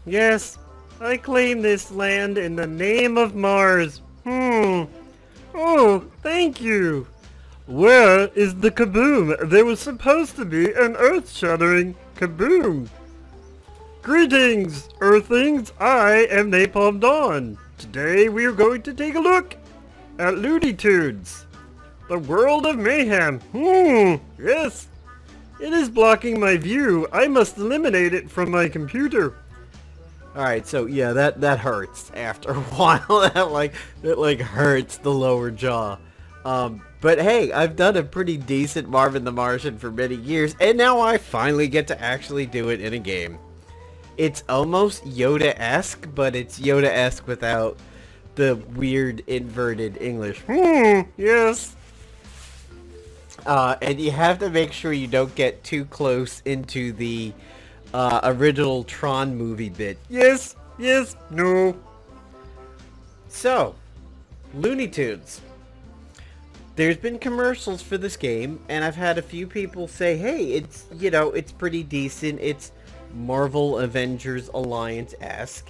Yes, I claim this land in the name of Mars. Oh, thank you. Where is the kaboom? There was supposed to be an earth-shattering kaboom. Greetings, Earthlings. I am Napalm Dawn. Today we are going to take a look at Looney Tunes, the World of Mayhem. Yes. It is blocking my view. I must eliminate it from my computer. Alright, so yeah, that hurts after a while. that hurts the lower jaw. But hey, I've done a pretty decent Marvin the Martian for many years, and now I finally get to actually do it in a game. It's almost Yoda-esque, but it's Yoda-esque without the weird inverted English. Yes. And you have to make sure you don't get too close into the original Tron movie bit. Yes, no. So, Looney Tunes. There's been commercials for this game, and I've had a few people say, hey, it's pretty decent. It's Marvel Avengers Alliance-esque.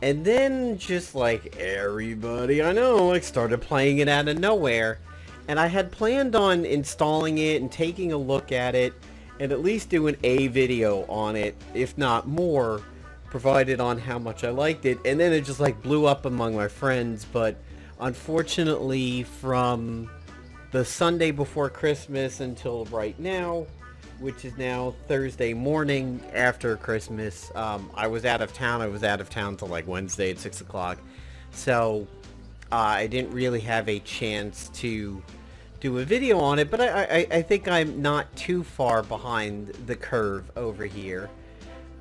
And then just like everybody I know, started playing it out of nowhere. And I had planned on installing it and taking a look at it and at least doing a video on it, if not more, provided on how much I liked it. And then it just blew up among my friends. But unfortunately, from the Sunday before Christmas until right now, which is now Thursday morning after Christmas, I was out of town. I was out of town till Wednesday at 6 o'clock. So I didn't really have a chance to do a video on it, but I think I'm not too far behind the curve over here.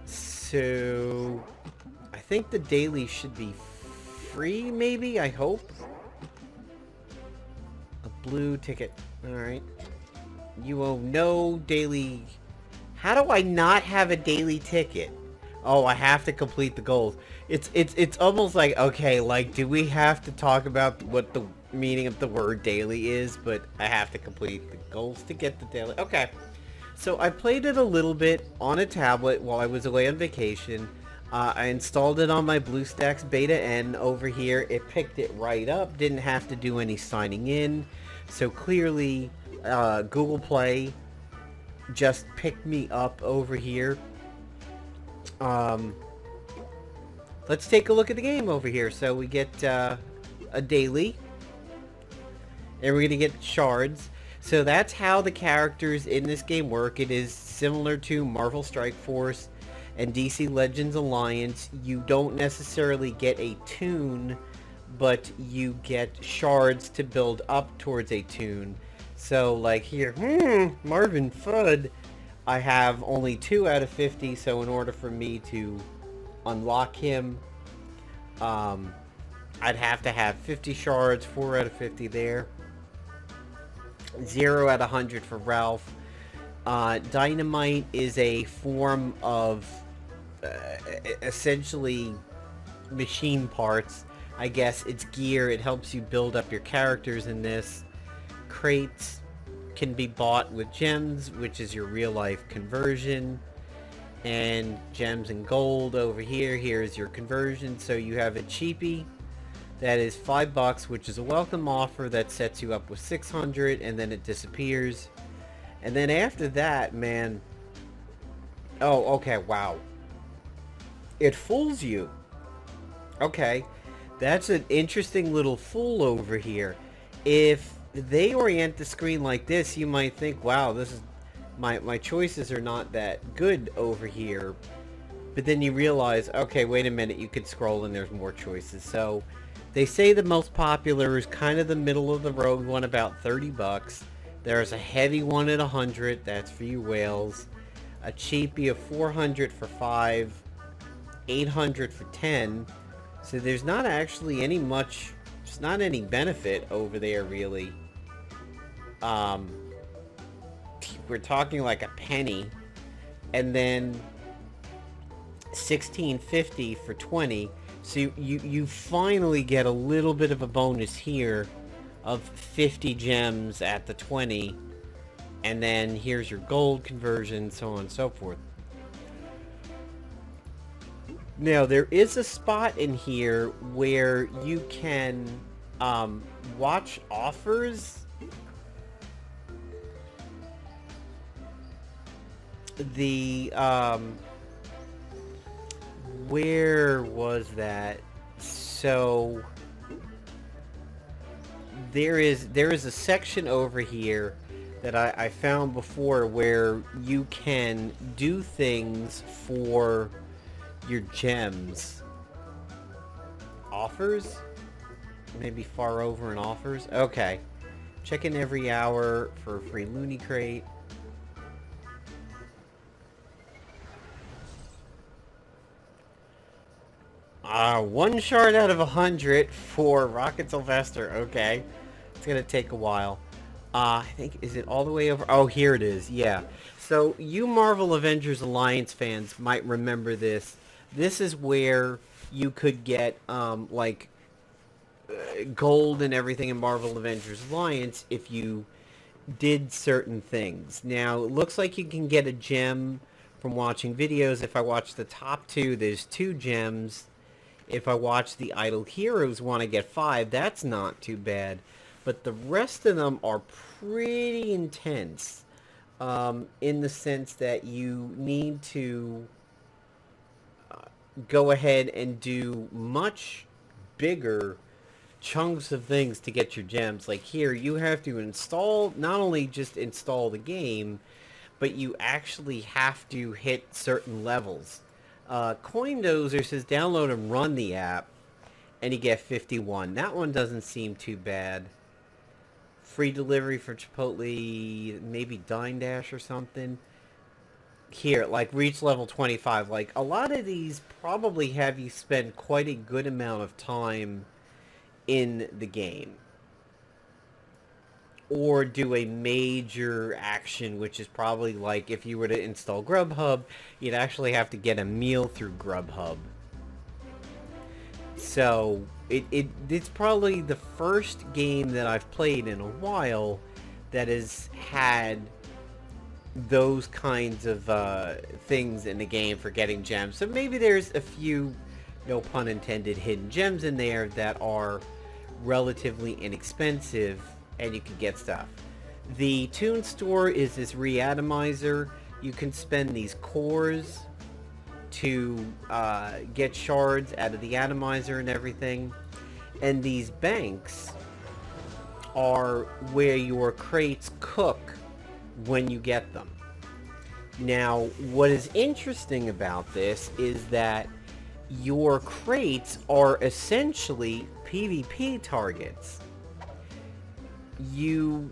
So I think the daily should be free, maybe? I hope. A blue ticket. Alright. You owe no daily... How do I not have a daily ticket? Oh, I have to complete the goals. It's almost okay, do we have to talk about what the meaning of the word daily is? But I have to complete the goals to get the daily. Okay. So I played it a little bit on a tablet while I was away on vacation. I installed it on my BlueStacks Beta N over here. It picked it right up. Didn't have to do any signing in. So clearly, Google Play just picked me up over here. Let's take a look at the game over here. So we get a daily, and we're gonna get shards. So that's how the characters in this game work. It is similar to Marvel Strike Force and DC Legends Alliance. You don't necessarily get a toon, but you get shards to build up towards a toon. So here, Marvin Fudd, I have only 2 out of 50, so in order for me to unlock him, I'd have to have 50 shards, 4 out of 50 there. 0 out of 100 for Ralph. Dynamite is a form of essentially machine parts. I guess it's gear. It helps you build up your characters in this. Crates can be bought with gems, which is your real life conversion. And gems and gold over here. Here's your conversion. So you have a cheapie that is $5, which is a welcome offer that sets you up with 600, and then it disappears. And then after that, man, oh, okay, wow, it fools you. Okay, that's an interesting little fool over here. If they orient the screen like this, you might think, wow, this is my choices are not that good over here. But then you realize, okay, wait a minute, you could scroll and there's more choices. So they say the most popular is kind of the middle of the road one, about $30. There's a heavy one at 100, that's for you whales. A cheapie of 400 for 5, 800 for 10. So there's not actually any much, there's not any benefit over there really. We're talking like a penny, and then $16.50 for 20. So you finally get a little bit of a bonus here of 50 gems at the 20, and then here's your gold conversion, so on and so forth. Now, there is a spot in here where you can watch offers. The, where was that? So, there is a section over here that I found before where you can do things for your gems. Offers? Maybe far over in offers? Okay. Check in every hour for a free Looney crate. One shard out of 100 for Rocket Sylvester. Okay. It's gonna take a while. I think, is it all the way over? Oh, here it is. Yeah. So, you Marvel Avengers Alliance fans might remember this. This is where you could get, gold and everything in Marvel Avengers Alliance if you did certain things. Now, it looks like you can get a gem from watching videos. If I watch the top two, there's 2 gems. If I watch the Idle Heroes one, I get 5. That's not too bad. But the rest of them are pretty intense. In the sense that you need to go ahead and do much bigger chunks of things to get your gems. Like here, you have to install, not only just install the game, but you actually have to hit certain levels. Coindozer says download and run the app, and you get 51. That one doesn't seem too bad. Free delivery for Chipotle, maybe Dine Dash or something. Here, like, reach level 25. Like, a lot of these probably have you spend quite a good amount of time in the game. Or do a major action, which is probably like if you were to install Grubhub, you'd actually have to get a meal through Grubhub. So, it's probably the first game that I've played in a while that has had those kinds of things in the game for getting gems. So maybe there's a few, no pun intended, hidden gems in there that are relatively inexpensive and you can get stuff. The Toon store is this reatomizer. You can spend these cores to get shards out of the atomizer and everything. And these banks are where your crates cook when you get them. Now, what is interesting about this is that your crates are essentially PvP targets. You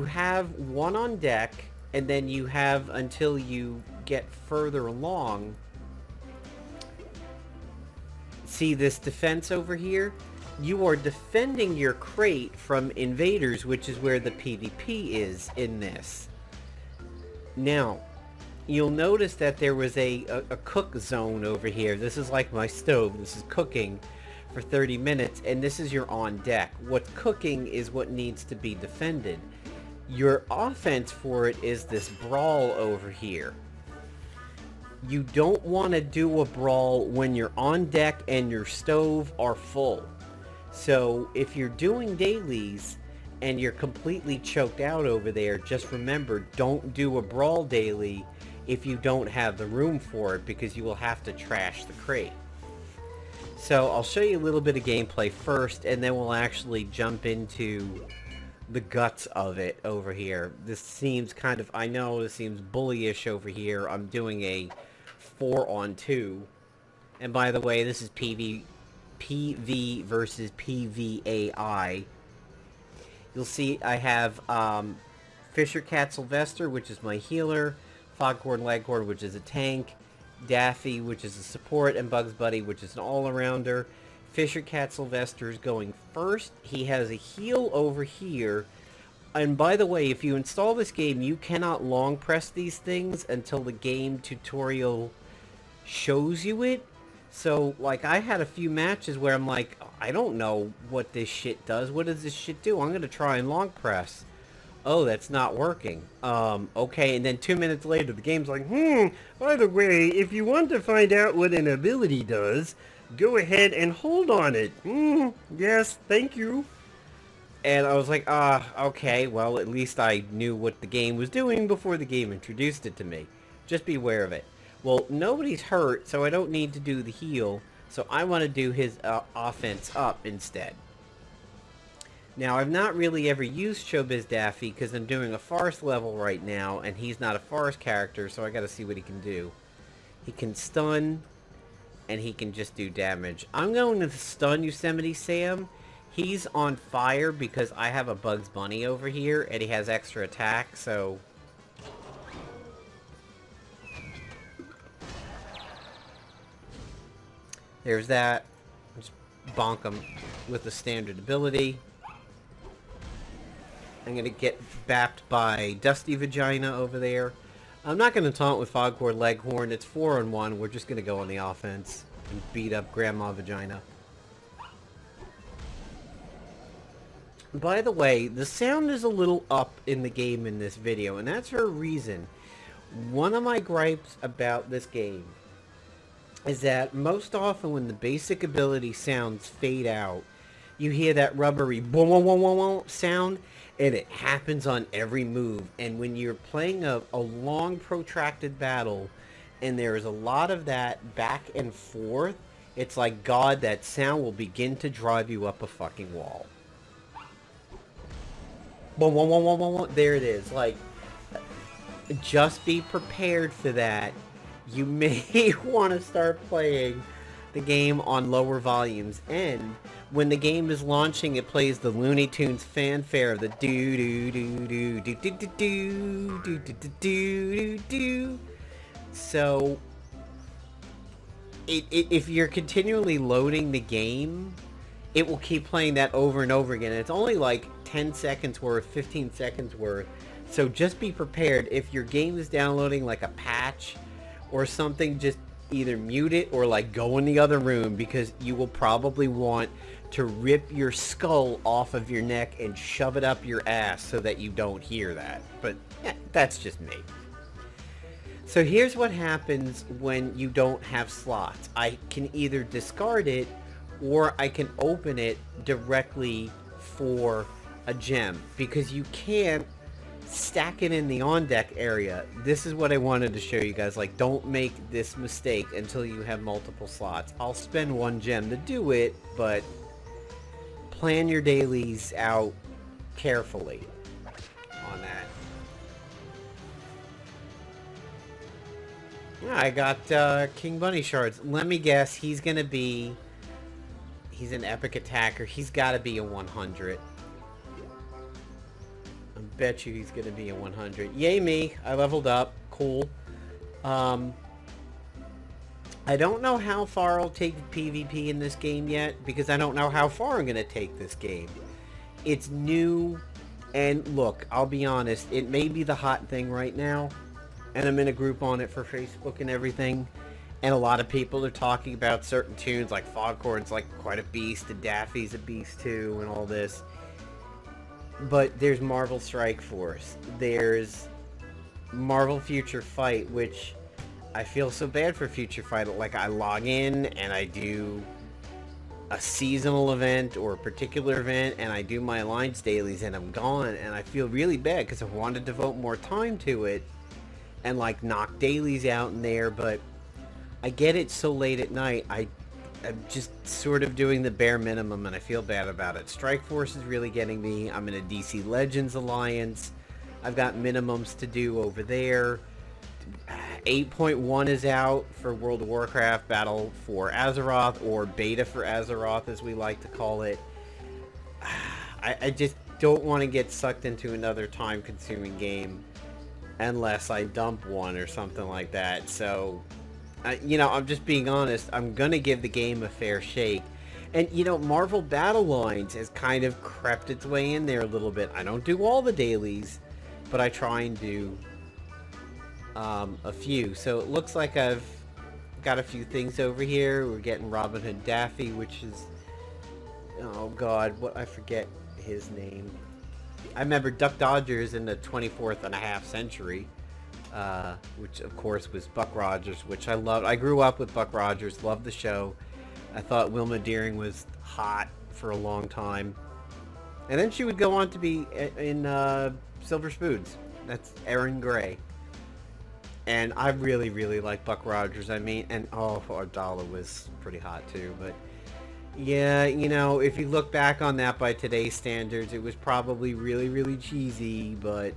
have one on deck, and then you have until you get further along. See this defense over here? You are defending your crate from invaders, which is where the PvP is in this. Now, you'll notice that there was a cook zone over here. This is like my stove. This is cooking for 30 minutes, and this is your on deck. What's cooking is what needs to be defended. Your offense for it is this brawl over here. You don't want to do a brawl when you're on deck and your stove are full. So if you're doing dailies and you're completely choked out over there, just remember, don't do a brawl daily if you don't have the room for it, because you will have to trash the crate. So I'll show you a little bit of gameplay first, and then we'll actually jump into the guts of it over here. This seems kind of, I know this seems bullyish over here. I'm doing a 4-on-2. And by the way, this is PV versus PVAI. You'll see I have Fisher Cat Sylvester, which is my healer, Foghorn Leghorn, which is a tank, Daffy, which is a support, and Bugs Buddy, which is an all-arounder. Fisher Cat Sylvester is going first. He has a heal over here. And by the way, if you install this game, you cannot long press these things until the game tutorial shows you it. So, like, I had a few matches where I'm like, I don't know what this shit does. What does this shit do? I'm going to try and long press. oh, that's not working. Okay, and then 2 minutes later, the game's like, by the way, if you want to find out what an ability does, go ahead and hold on it. Yes, thank you. And I was like, okay, well, at least I knew what the game was doing before the game introduced it to me. Just be aware of it. Well, nobody's hurt, so I don't need to do the heal, so I want to do his offense up instead. Now, I've not really ever used Showbiz Daffy because I'm doing a Forest level right now, and he's not a Forest character, so I gotta see what he can do. He can stun, and he can just do damage. I'm going to stun Yosemite Sam. He's on fire because I have a Bugs Bunny over here, and he has extra attack, so... There's that. Just bonk him with the standard ability. I'm going to get bapped by Dusty Vagina over there. I'm not going to taunt with Foghorn Leghorn. It's 4-on-1. We're just going to go on the offense and beat up Grandma Vagina. By the way, the sound is a little up in the game in this video, and that's for a reason. One of my gripes about this game is that most often when the basic ability sounds fade out, you hear that rubbery boom, boom, boom, boom, boom sound, and it happens on every move. And when you're playing a long, protracted battle, and there's a lot of that back and forth, it's like, God, that sound will begin to drive you up a fucking wall. Boom, boom, boom, boom, boom, boom. There it is. Like, just be prepared for that. You may want to start playing the game on lower volumes, and when the game is launching, it plays the Looney Tunes fanfare of the do do do do do do do do do do do do do. So, if you're continually loading the game, it will keep playing that over and over again. It's only like 10 seconds worth, 15 seconds worth. So just be prepared. If your game is downloading like a patch or something, just either mute it or like go in the other room, because you will probably want to rip your skull off of your neck and shove it up your ass so that you don't hear that. But yeah, that's just me. So here's what happens when you don't have slots. I can either discard it, or I can open it directly for a gem, because you can't stack it in the on deck area. This is what I wanted to show you guys. Like, don't make this mistake until you have multiple slots. I'll spend one gem to do it, but plan your dailies out carefully on that. Yeah, I got King Bunny shards. Let me guess, he's an epic attacker. He's got to be a 100. I bet you he's going to be a 100. Yay me. I leveled up. Cool. I don't know how far I'll take PvP in this game yet, because I don't know how far I'm going to take this game. It's new, and look, I'll be honest, it may be the hot thing right now, and I'm in a group on it for Facebook and everything, and a lot of people are talking about certain tunes, like Foghorn's like quite a beast, and Daffy's a beast too, and all this. But there's Marvel Strike Force. There's Marvel Future Fight, which I feel so bad for Future Fight. Like, I log in and I do a seasonal event or a particular event, and I do my Alliance dailies, and I'm gone, and I feel really bad because I wanted to devote more time to it and like knock dailies out in there, but I get it so late at night. I'm just sort of doing the bare minimum, and I feel bad about it. Strike Force is really getting me. I'm in a DC Legends Alliance. I've got minimums to do over there. 8.1 is out for World of Warcraft Battle for Azeroth, or Beta for Azeroth as we like to call it. I just don't want to get sucked into another time-consuming game unless I dump one or something like that. So, you know, I'm just being honest. I'm going to give the game a fair shake. And, you know, Marvel Battle Lines has kind of crept its way in there a little bit. I don't do all the dailies, but I try and do a few. So it looks like I've got a few things over here. We're getting Robin Hood Daffy, which is, oh god, what, I forget his name. I remember Duck Dodgers in the 24th and a half century, which of course was Buck Rogers, which I loved. I grew up with Buck Rogers, loved the show. I thought Wilma Deering was hot for a long time. And then she would go on to be in Silver Spoons. That's Erin Gray. And I really, really like Buck Rogers. I mean, and Ardala was pretty hot too. But yeah, you know, if you look back on that by today's standards, it was probably really, really cheesy. But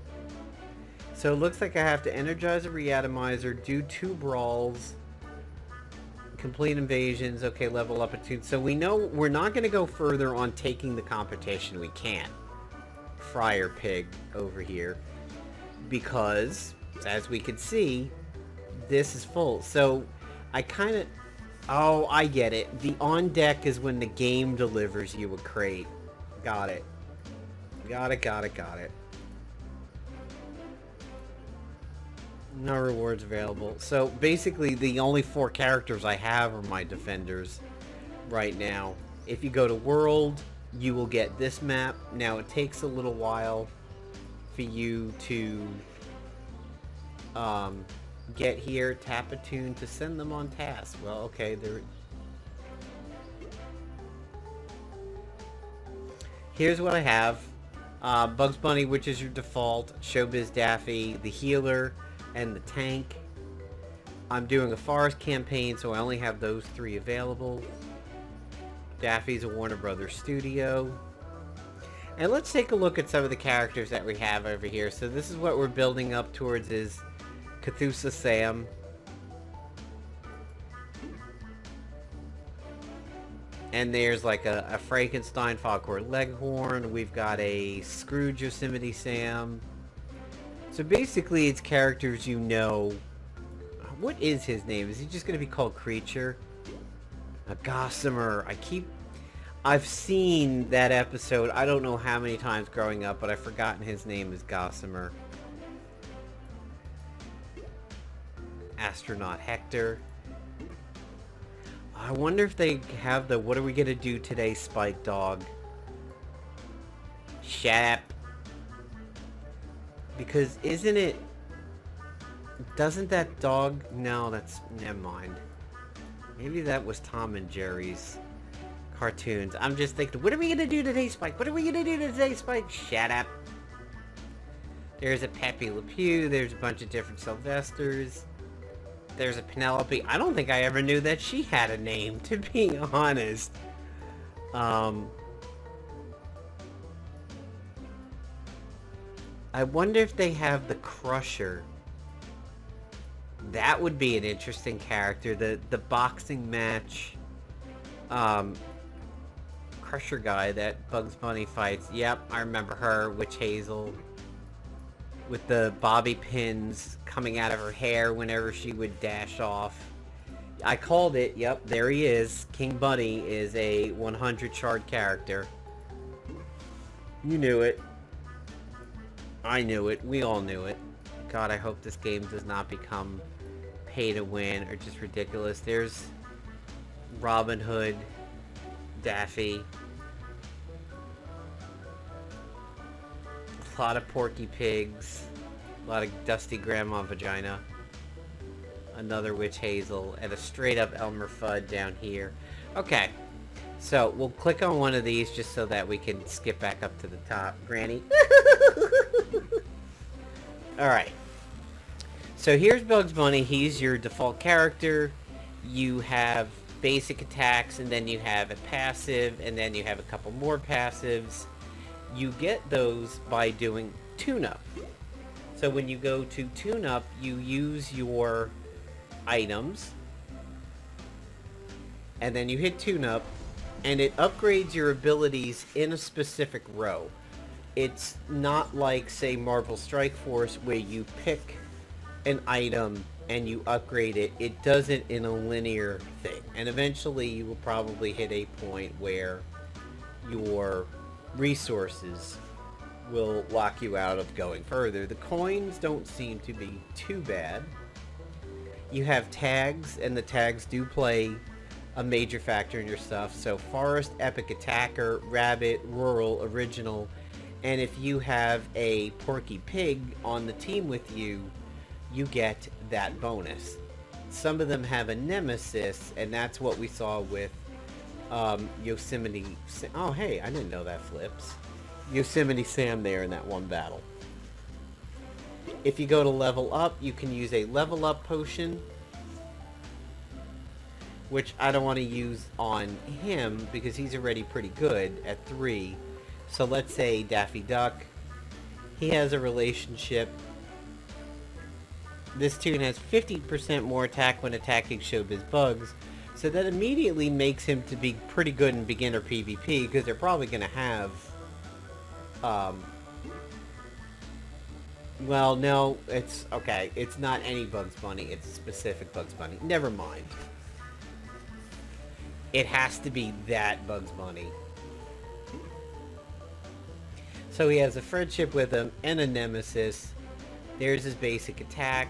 so it looks like I have to energize a reatomizer, do 2 brawls, complete invasions. Okay, level up a toon. So we know we're not going to go further on taking the competition. We can't. Friar Pig over here. Because, as we can see, this is full. So, I kind of... Oh, I get it. The on deck is when the game delivers you a crate. Got it. Got it. No rewards available. So, basically, the only 4 characters I have are my defenders right now. If you go to World, you will get this map. Now, it takes a little while for you to get here, tap a toon to send them on task. Well, okay, here's what I have. Bugs Bunny, which is your default, Showbiz Daffy, the healer, and the tank. I'm doing a forest campaign, so I only have those 3 available. Daffy's a Warner Brothers studio. And let's take a look at some of the characters that we have over here. So this is what we're building up towards is Cathusa Sam. And there's like a Frankenstein Foghorn Leghorn. We've got a Scrooge Yosemite Sam. So basically it's characters you know. What is his name? Is he just going to be called Creature? A Gossamer. I've seen that episode, I don't know how many times growing up, but I've forgotten his name is Gossamer. Astronaut Hector. I wonder if they have the what are we gonna do today Spike Dog. Shut up. Because doesn't that dog, no, never mind. Maybe that was Tom and Jerry's cartoons. I'm just thinking, what are we gonna do today, Spike? What are we gonna do today, Spike? Shut up. There's a Pepe Le Pew. There's a bunch of different Sylvesters. There's a Penelope. I don't think I ever knew that she had a name, to be honest. I wonder if they have the Crusher. That would be an interesting character. The boxing match Crusher guy that Bugs Bunny fights. Yep, I remember her, Witch Hazel, with the bobby pins coming out of her hair whenever she would dash off. I called it. Yep, there he is. King Bunny is a 100 shard character. You knew it. I knew it. We all knew it. God, I hope this game does not become pay to win or just ridiculous. There's Robin Hood, Daffy, a lot of Porky Pigs, a lot of Dusty Grandma Vagina, another Witch Hazel, and a straight up Elmer Fudd down here. Okay, so we'll click on one of these just so that we can skip back up to the top. Granny. Alright. So here's Bugs Bunny. He's your default character. You have basic attacks, and then you have a passive, and then you have a couple more passives. You get those by doing tune-up. So when you go to tune-up, you use your items, and then you hit tune-up, and it upgrades your abilities in a specific row. It's not like, say, Marvel Strike Force, where you pick an item and you upgrade it. It does it in a linear thing. And eventually you will probably hit a point where your resources will lock you out of going further. The coins don't seem to be too bad. You have tags, and the tags do play a major factor in your stuff. So Forest, Epic Attacker, Rabbit, Rural, Original, And if you have a Porky Pig on the team with you, you get that bonus. Some of them have a nemesis, and that's what we saw with Yosemite... Oh, hey, I didn't know that flips. Yosemite Sam there in that one battle. If you go to level up, you can use a level up potion, which I don't want to use on him because he's already pretty good at 3. So let's say Daffy Duck. He has a relationship. This toon has 50% more attack when attacking showbiz bugs. So that immediately makes him to be pretty good in beginner PvP because they're probably going to have... well, no, it's... Okay, it's not any Bugs Bunny. It's a specific Bugs Bunny. Never mind. It has to be that Bugs Bunny. So he has a friendship with him and a nemesis. There's his basic attack.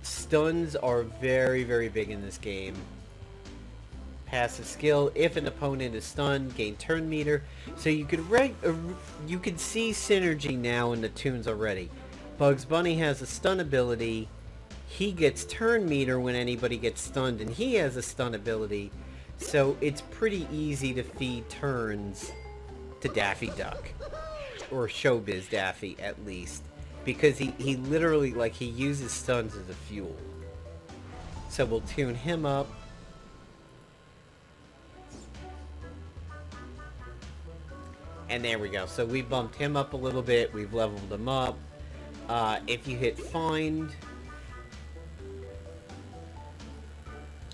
Stuns are very, very big in this game. Passive skill. If an opponent is stunned, gain turn meter. So you could you can see synergy now in the toons already. Bugs Bunny has a stun ability. He gets turn meter when anybody gets stunned, and he has a stun ability. So it's pretty easy to feed turns to Daffy Duck. Or Showbiz Daffy, at least. Because he literally, like, he uses stuns as a fuel. So we'll tune him up. And there we go. So we bumped him up a little bit. We've leveled him up. If you hit find,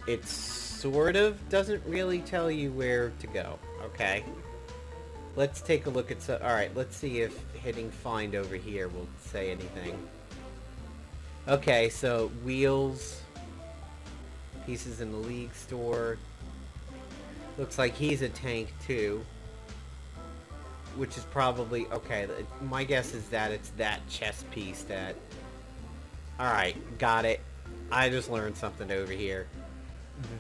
it sort of doesn't really tell you where to go. Okay. Let's take a look at... Alright, let's see if hitting find over here will say anything. Okay, so wheels. Pieces in the League store. Looks like he's a tank too. Which is probably... Okay, my guess is that it's that chest piece that... Alright, got it. I just learned something over here.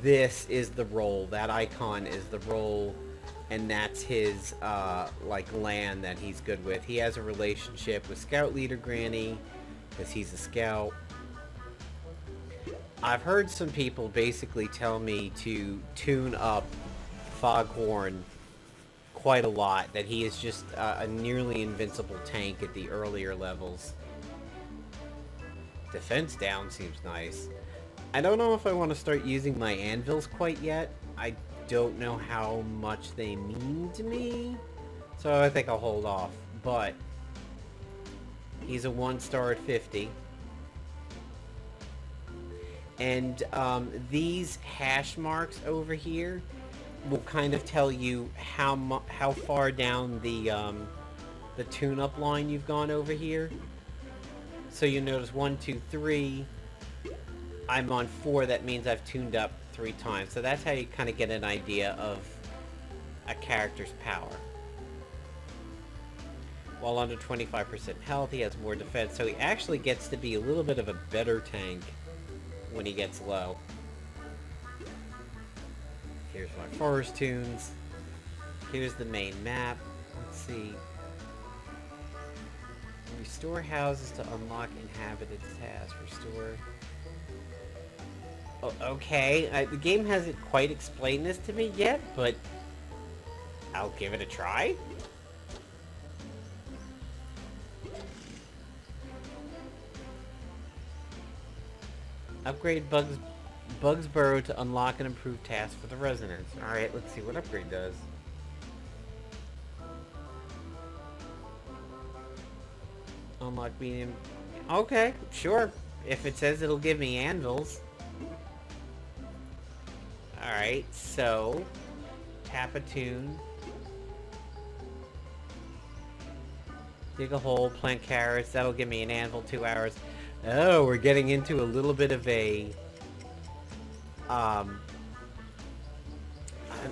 This is the role. That icon is the role... And that's his, like, land that he's good with. He has a relationship with Scout Leader Granny, because he's a scout. I've heard some people basically tell me to tune up Foghorn quite a lot. That he is just a nearly invincible tank at the earlier levels. Defense down seems nice. I don't know if I want to start using my anvils quite yet. I don't know how much they mean to me, so I think I'll hold off. But he's a 1-star at 50, and these hash marks over here will kind of tell you how far down the tune-up line you've gone over here. So you notice 1, 2, 3. I'm on 4. That means I've tuned up 3 times. So that's how you kind of get an idea of a character's power. While under 25% health, he has more defense. So he actually gets to be a little bit of a better tank when he gets low. Here's my forest tunes. Here's the main map. Let's see. Restore houses to unlock inhabited tasks. Restore... Oh, okay, the game hasn't quite explained this to me yet, but I'll give it a try. Upgrade Bugs Burrow to unlock and improve tasks for the residents. Alright, let's see what upgrade does. Unlock medium... Okay, sure. If it says it'll give me anvils. Alright, so... Tap a toon. Dig a hole, plant carrots. That'll give me an anvil, 2 hours. Oh, we're getting into a little bit of a... an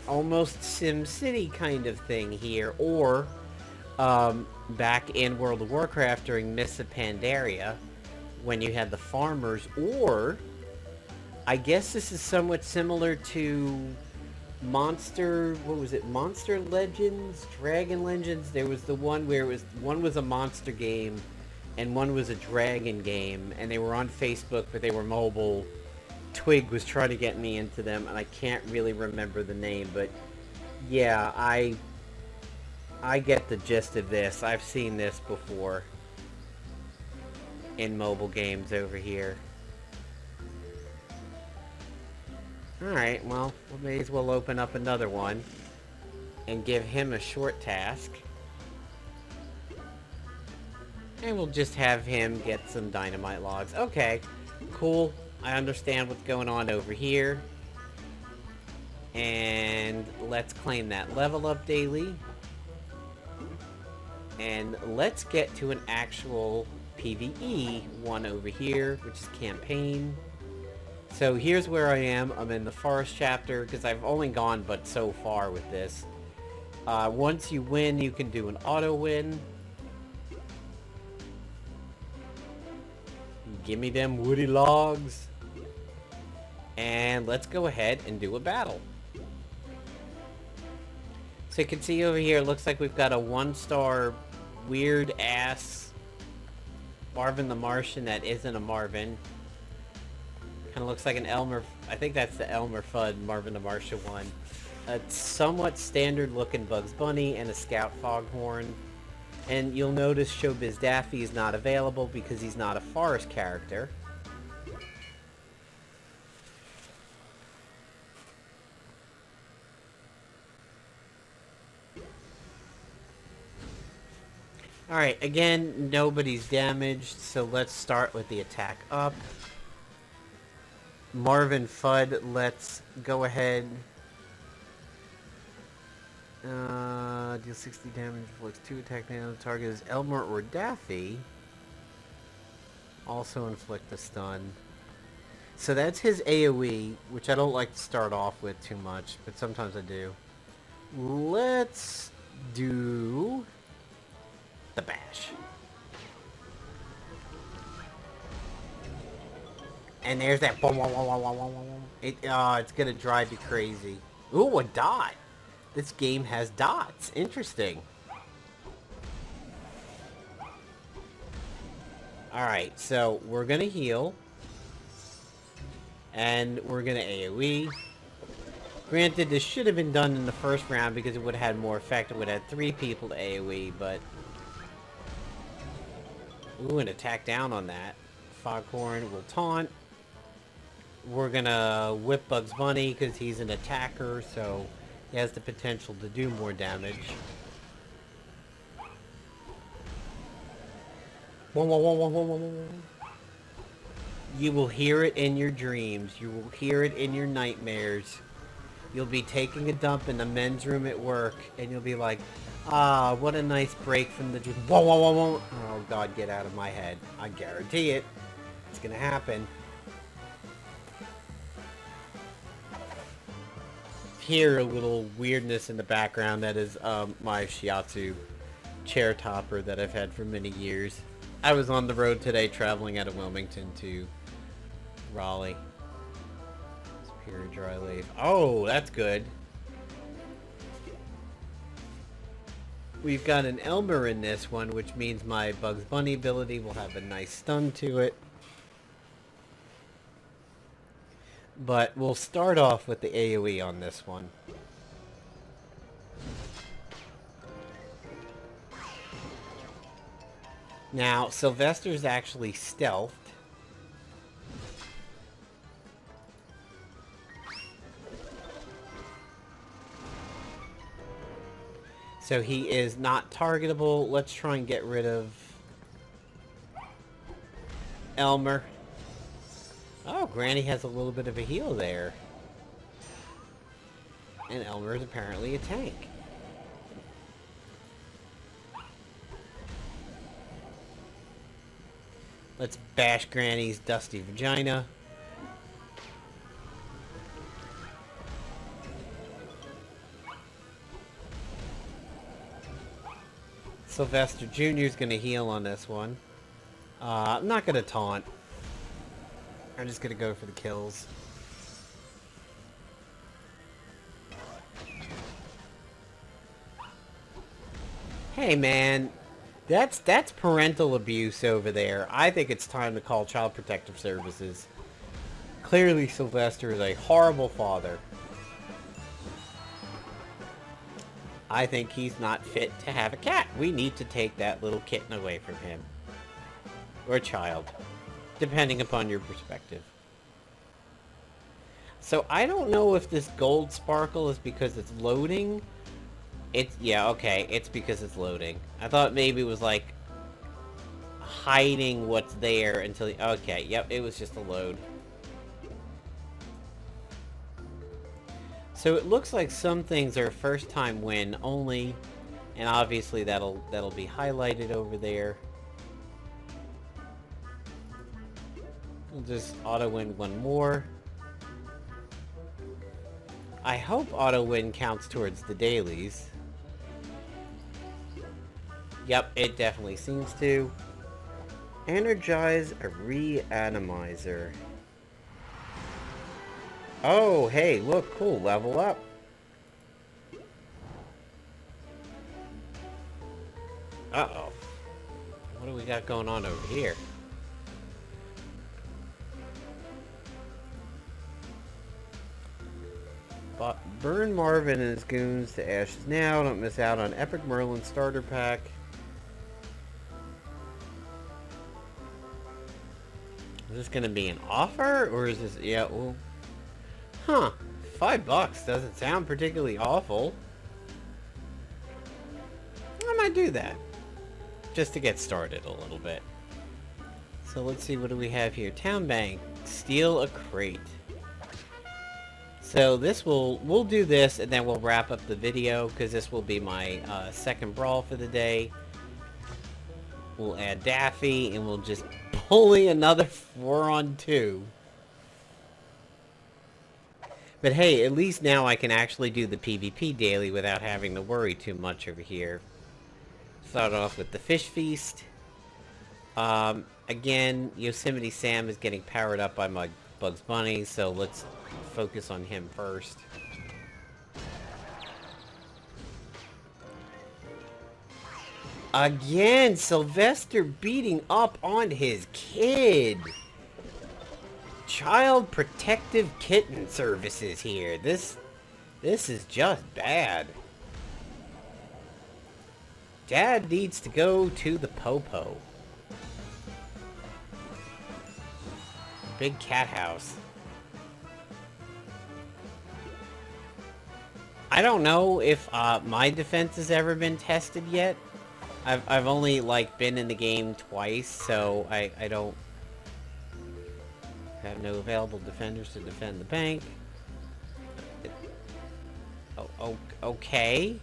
almost SimCity kind of thing here. Or, back in World of Warcraft during Mists of Pandaria, when you had the farmers, or... I guess this is somewhat similar to Monster, what was it? Monster Legends? Dragon Legends? There was the one where one was a monster game and one was a dragon game, and they were on Facebook, but they were mobile. Twig was trying to get me into them, and I can't really remember the name, but yeah, I get the gist of this. I've seen this before in mobile games over here. Alright, well, we may as well open up another one and give him a short task. And we'll just have him get some dynamite logs. Okay, cool. I understand what's going on over here. And let's claim that level up daily. And let's get to an actual PvE one over here, which is campaign. So here's where I am. I'm in the forest chapter, because I've only gone but so far with this. Once you win, you can do an auto win. Give me them woody logs. And let's go ahead and do a battle. So you can see over here, it looks like we've got a 1-star weird ass Marvin the Martian that isn't a Marvin. Kind of looks like an Elmer. I think that's the Elmer Fudd Marvin the Martian one. A somewhat standard looking Bugs Bunny and a Scout Foghorn. And you'll notice Showbiz Daffy is not available because he's not a forest character. Alright, again, nobody's damaged, so let's start with the attack up. Marvin Fudd, let's go ahead. Deal 60 damage, inflicts 2 attack damage. Target is Elmer or Daffy. Also inflict a stun. So that's his AoE, which I don't like to start off with too much, but sometimes I do. Let's do the bash. And there's that. It's gonna drive you crazy. Ooh, a dot. This game has dots. Interesting. Alright, so we're gonna heal. And we're gonna AoE. Granted, this should have been done in the first round because it would have had more effect. It would have had 3 people to AoE, but... Ooh, an attack down on that. Foghorn will taunt. We're gonna whip Bugs Bunny because he's an attacker, so he has the potential to do more damage. You will hear it in your dreams. You will hear it in your nightmares. You'll be taking a dump in the men's room at work, and you'll be like, ah, what a nice break from the dream. Oh God, get out of my head. I guarantee it. It's gonna happen. Hear a little weirdness in the background. That is my shiatsu chair topper that I've had for many years. I was on the road today traveling out of Wilmington to Raleigh. Superior dry leaf. Oh, that's good. We've got an Elmer in this one, which means my Bugs Bunny ability will have a nice stun to it. But we'll start off with the AoE on this one. Now, Sylvester's actually stealthed. So he is not targetable. Let's try and get rid of Elmer. Oh, Granny has a little bit of a heal there. And Elmer is apparently a tank. Let's bash Granny's dusty vagina. Sylvester Jr. is going to heal on this one. I'm not going to taunt. I'm just going to go for the kills. Hey, man. That's parental abuse over there. I think it's time to call Child Protective Services. Clearly, Sylvester is a horrible father. I think he's not fit to have a cat. We need to take that little kitten away from him. Or child. Depending upon your perspective. So I don't know if this gold sparkle is because it's loading. Yeah, okay, it's because it's loading. I thought maybe it was like hiding what's there until... Okay, yep, it was just a load. So it looks like some things are first time win only, and obviously that'll be highlighted over there. We'll just auto win one more. I hope auto win counts towards the dailies. Yep, it definitely seems to. Energize a reanimizer. Oh, hey, look, cool, level up. Uh-oh. What do we got going on over here? Burn Marvin and his goons to ashes now. Don't miss out on Epic Merlin starter pack. Is this gonna be an offer, or is this... Yeah, well... Huh. $5 doesn't sound particularly awful. I might do that. Just to get started a little bit. So let's see, what do we have here? Town Bank. Steal a crate. So this we'll do this and then we'll wrap up the video, because this will be my second brawl for the day. We'll add Daffy and we'll just bully another 4-on-2. But hey, at least now I can actually do the PvP daily without having to worry too much over here. Start off with the Fish Feast. Again, Yosemite Sam is getting powered up by my Bugs Bunny, so let's focus on him first. Again, Sylvester beating up on his kid. Child Protective Kitten Services here. This is just bad. Dad needs to go to the Popo. Big cat house. I don't know if my defense has ever been tested yet. I've only like been in the game twice, so I don't have no available defenders to defend the bank. Oh, okay.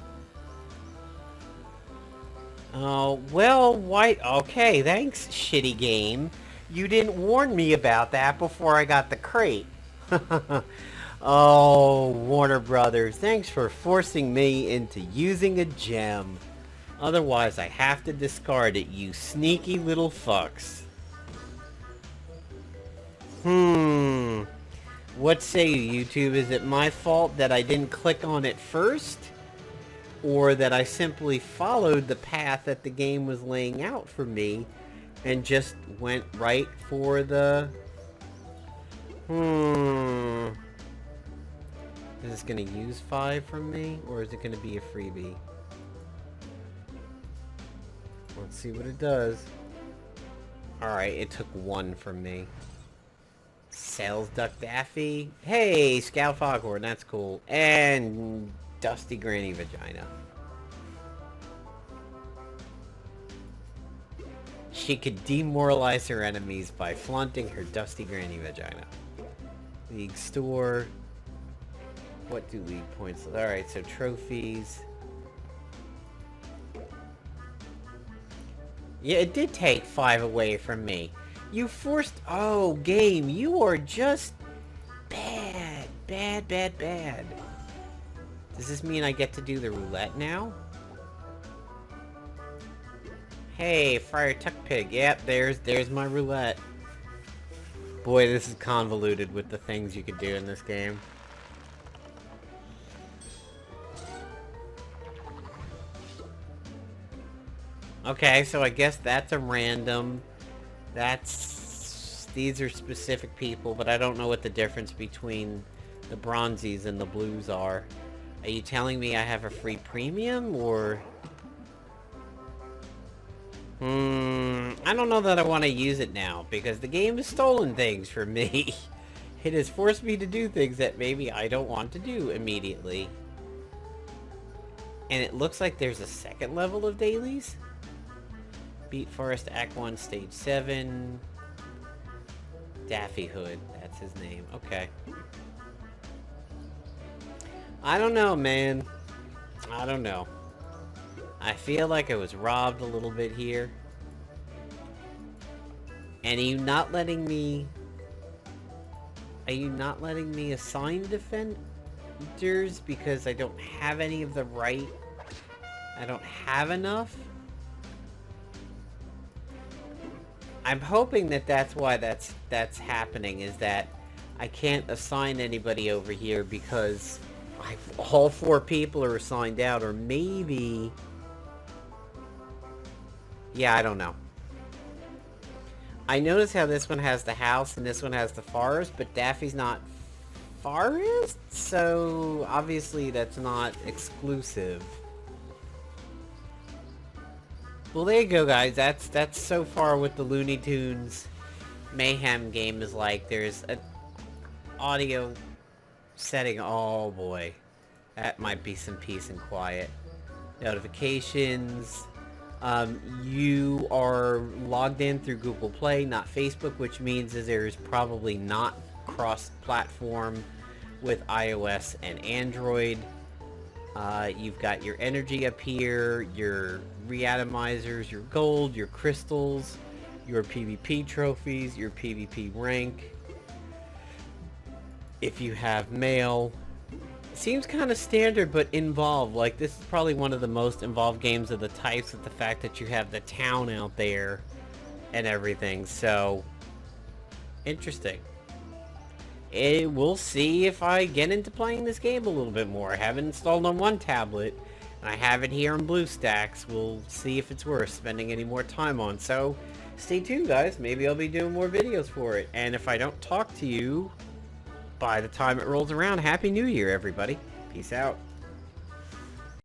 Oh, well, why... Okay, thanks, shitty game. You didn't warn me about that before I got the crate. Oh, Warner Brothers, thanks for forcing me into using a gem. Otherwise, I have to discard it, you sneaky little fucks. What say you, YouTube? Is it my fault that I didn't click on it first? Or that I simply followed the path that the game was laying out for me and just went right for the... Is this going to use 5 from me? Or is it going to be a freebie? Let's see what it does. Alright, it took 1 from me. Sales Duck Daffy. Hey, Scout Foghorn, that's cool. And Dusty Granny Vagina. She could demoralize her enemies by flaunting her Dusty Granny Vagina. League store. What do league points? Alright, so trophies. Yeah, it did take 5 away from me. You forced... Oh, game, you are just... bad. Bad, bad, bad. Does this mean I get to do the roulette now? Hey, Friar Tuck Pig. Yep, there's my roulette. Boy, this is convoluted with the things you could do in this game. Okay, so I guess that's a random. These are specific people, but I don't know what the difference between the bronzies and the blues are. Are you telling me I have a free premium, or... I don't know that I want to use it now, because the game has stolen things from me. It has forced me to do things that maybe I don't want to do immediately. And it looks like there's a second level of dailies. Beat Forest Act 1 Stage 7. Daffy Hood, that's his name. Okay. I don't know, man. I don't know. I feel like I was robbed a little bit here. And are you not letting me assign defenders because I don't have any of the right... I don't have enough? I'm hoping that that's why that's happening, is that I can't assign anybody over here because all 4 people are assigned out, or maybe... Yeah, I don't know. I notice how this one has the house and this one has the forest, but Daffy's not forest, so obviously that's not exclusive. Well, there you go, guys. That's so far what the Looney Tunes Mayhem game is like. There's an audio setting. Oh boy, that might be some peace and quiet. Notifications. You are logged in through Google Play, not Facebook, which means that there's probably not cross-platform with iOS and Android. You've got your energy up here, your reatomizers, your gold, your crystals, your PvP trophies, your PvP rank. If you have mail. Seems kind of standard, but involved. Like, this is probably one of the most involved games of the types, with the fact that you have the town out there and everything. So, interesting. We'll see if I get into playing this game a little bit more. I have it installed on one tablet, and I have it here on BlueStacks. We'll see if it's worth spending any more time on. So, stay tuned, guys. Maybe I'll be doing more videos for it. And if I don't talk to you by the time it rolls around, Happy New Year, everybody. Peace out.